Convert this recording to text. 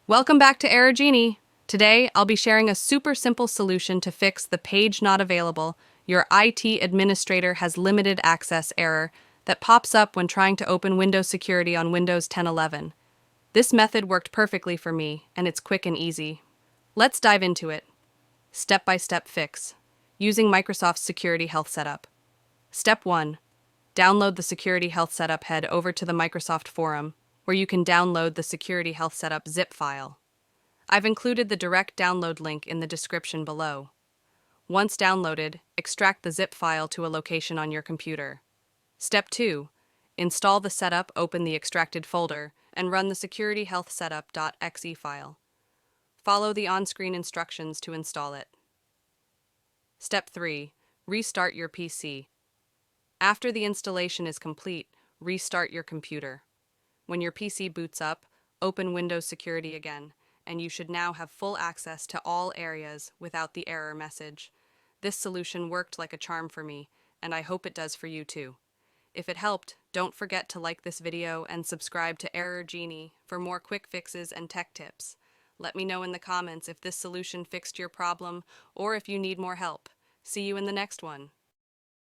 Welcome back to Error Genie. Today, I'll be sharing a super simple solution to fix the page not available, your IT administrator has limited access error that pops up when trying to open Windows Security on Windows 10.11. This method worked perfectly for me, and it's quick and easy. Let's dive into it. Step-by-step fix. Using Microsoft's Security Health Setup. Step 1. Download the Security Health Setup. Head over to the Microsoft forum, where you can download the Security Health Setup zip file. I've included the direct download link in the description below. Once downloaded, extract the zip file to a location on your computer. Step 2. Install the setup, open the extracted folder, and run the SecurityHealthSetup.exe file. Follow the on-screen instructions to install it. Step 3. Restart your PC. After the installation is complete, restart your computer. When your PC boots up, open Windows Security again, and you should now have full access to all areas without the error message. This solution worked like a charm for me, and I hope it does for you too. If it helped, don't forget to like this video and subscribe to Error Genie for more quick fixes and tech tips. Let me know in the comments if this solution fixed your problem or if you need more help. See you in the next one.